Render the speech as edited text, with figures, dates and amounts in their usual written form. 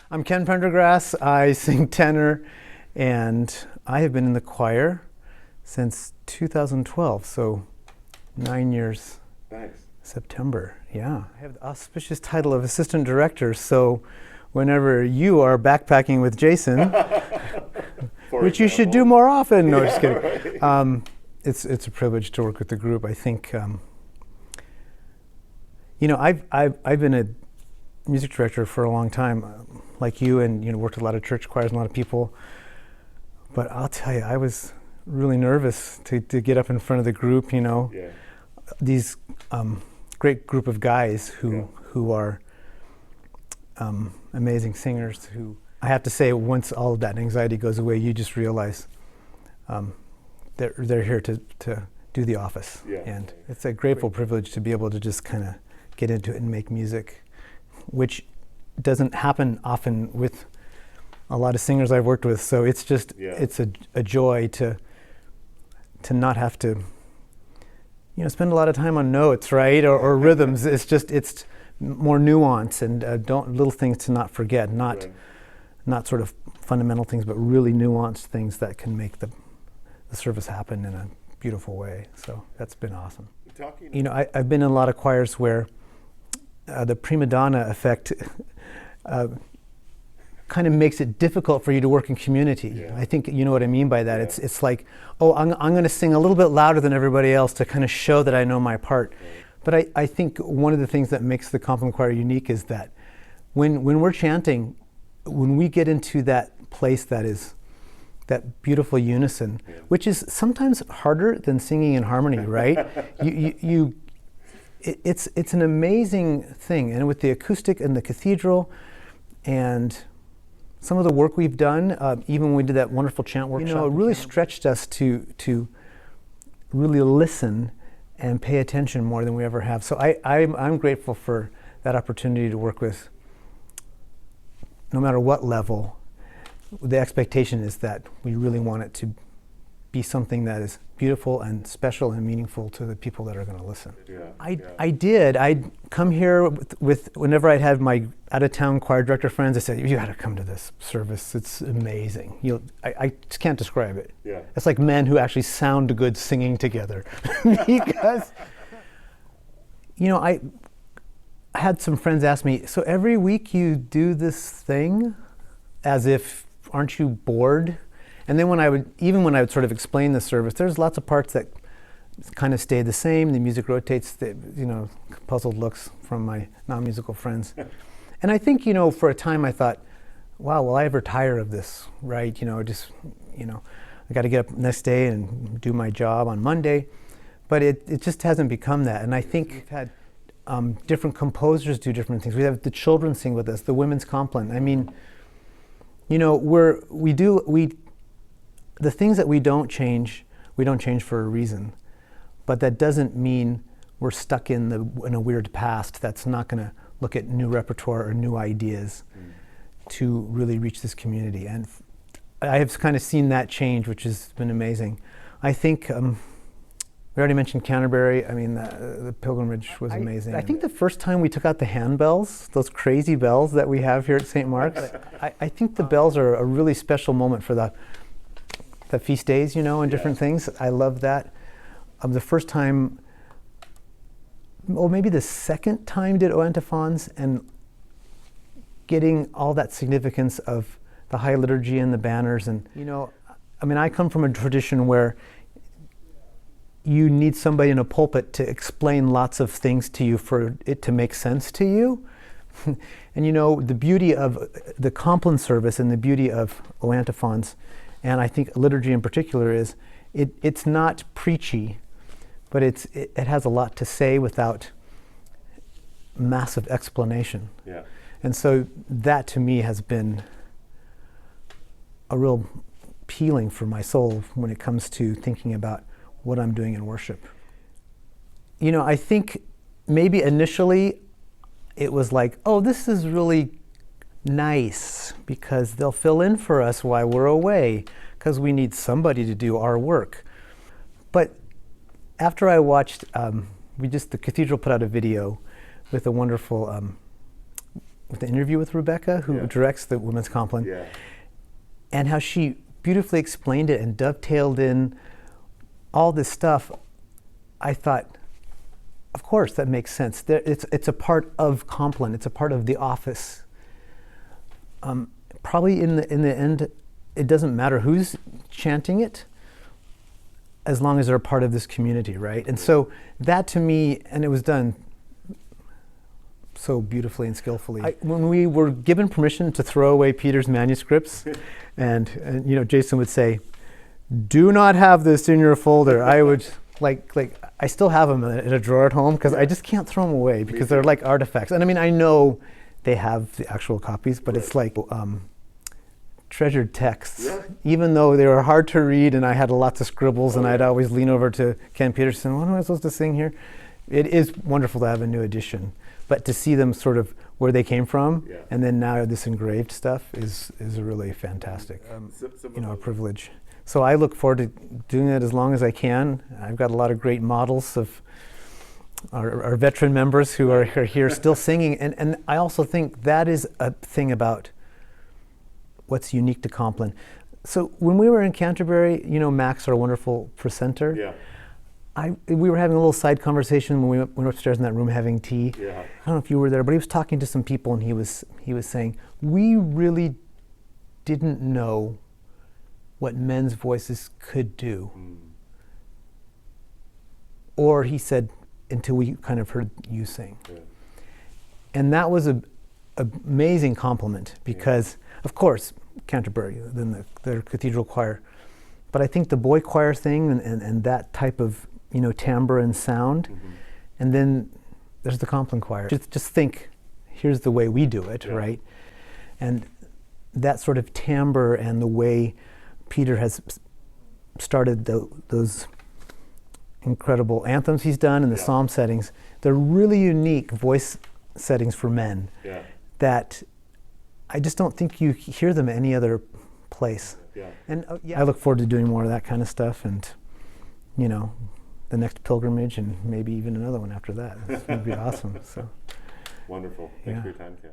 I'm Ken Pendergrass. I sing tenor, and I have been in the choir since 2012, so 9 years. Thanks. September, yeah. I have the auspicious title of assistant director, so whenever you are backpacking with Jason, which you should do more often. No, just kidding. Right. It's a privilege to work with the group. I think, I've been a music director for a long time, like you, and worked with a lot of church choirs and a lot of people. But I'll tell you, I was really nervous to get up in front of the group. Yeah. These great group of guys who are amazing singers. Who I have to say, once all of that anxiety goes away, you just realize they're here to do the office. Yeah. And it's a grateful privilege to be able to just kind of get into it and make music, which doesn't happen often with a lot of singers I've worked with. So it's just, it's a joy to not have to, spend a lot of time on notes, right? Or rhythms. It's more nuance and little things to not forget, not sort of fundamental things, but really nuanced things that can make the service happen in a beautiful way. So that's been awesome. I've been in a lot of choirs where the prima donna effect kind of makes it difficult for you to work in community. Yeah. I think you know what I mean by that. Yeah. It's like, I'm going to sing a little bit louder than everybody else to kind of show that I know my part. Right. But I think one of the things that makes the Compline Choir unique is that when we're chanting, when we get into that place that is that beautiful unison, which is sometimes harder than singing in harmony, right? It's an amazing thing, and with the acoustic and the cathedral, and some of the work we've done, even when we did that wonderful chant workshop, it really stretched us to really listen and pay attention more than we ever have. So I'm grateful for that opportunity to work with, no matter what level. The expectation is that we really want it to be something that is beautiful and special and meaningful to the people that are going to listen. I did. I'd come here with whenever I'd had my out-of-town choir director friends, I said, you got to come to this service. It's amazing. I just can't describe it. Yeah. It's like men who actually sound good singing together. Because, I had some friends ask me, so every week you do this thing as if, aren't you bored? And then when I would sort of explain the service, there's lots of parts that kind of stay the same. The music rotates, puzzled looks from my non-musical friends. And I think, for a time I thought, wow, will I ever tire of this, right? I got to get up next day and do my job on Monday. But it just hasn't become that. And I think we've had different composers do different things. We have the children sing with us, the women's compline. I mean, the things that we don't change for a reason. But that doesn't mean we're stuck in a weird past that's not going to look at new repertoire or new ideas to really reach this community. And I have kind of seen that change, which has been amazing. I think, we already mentioned Canterbury. I mean, the pilgrimage was amazing. I think the first time we took out the handbells, those crazy bells that we have here at St. Mark's, I think the bells are a really special moment for the feast days, and different things. I love that. The first time, maybe the second time did O Antiphons, and getting all that significance of the High Liturgy and the banners. And, I come from a tradition where you need somebody in a pulpit to explain lots of things to you for it to make sense to you. And the beauty of the Compline service and the beauty of O Antiphons, and I think liturgy in particular, is it's not preachy, but it has a lot to say without massive explanation. Yeah. And so that to me has been a real healing for my soul when it comes to thinking about what I'm doing in worship. I think maybe initially it was like, oh, this is really nice because they'll fill in for us while we're away because we need somebody to do our work. But after I watched, the cathedral put out a video with a wonderful with the interview with Rebecca, who directs the Women's Compline, and how she beautifully explained it and dovetailed in all this stuff. I thought, of course, that makes sense. It's a part of Compline. It's a part of the office. Probably in the end, it doesn't matter who's chanting it, as long as they're a part of this community, right? And so that to me, and it was done so beautifully and skillfully. When we were given permission to throw away Peter's manuscripts, and you know, Jason would say, "Do not have this in your folder." I would I still have them in a drawer at home because I just can't throw them away because they're like artifacts. And I mean, I know they have the actual copies, but it's like treasured texts. Even though they were hard to read and I had lots of scribbles and I'd always lean over to Ken Peterson, what am I supposed to sing here? It is wonderful to have a new edition, but to see them sort of where they came from and then now this engraved stuff is a really fantastic, a privilege. So I look forward to doing it as long as I can. I've got a lot of great models of our veteran members who are here still singing. And I also think that is a thing about what's unique to Compline. So when we were in Canterbury, you know, Max, our wonderful presenter, we were having a little side conversation when we went upstairs in that room having tea. I don't know if you were there, but he was talking to some people and he was saying, we really didn't know what men's voices could do. Or he said, until we kind of heard you sing. And that was an amazing compliment because, of course, Canterbury, then their cathedral choir. But I think the boy choir thing and that type of, you know, timbre and sound, and then there's the Compline choir. Just think, here's the way we do it, right? And that sort of timbre and the way Peter has started those incredible anthems he's done and the psalm settings, they're really unique voice settings for men that I just don't think you hear them any other place. And I look forward to doing more of that kind of stuff and, you know, the next pilgrimage and maybe even another one after that. It's going to be awesome. So. Wonderful. Thanks for your time, Ken.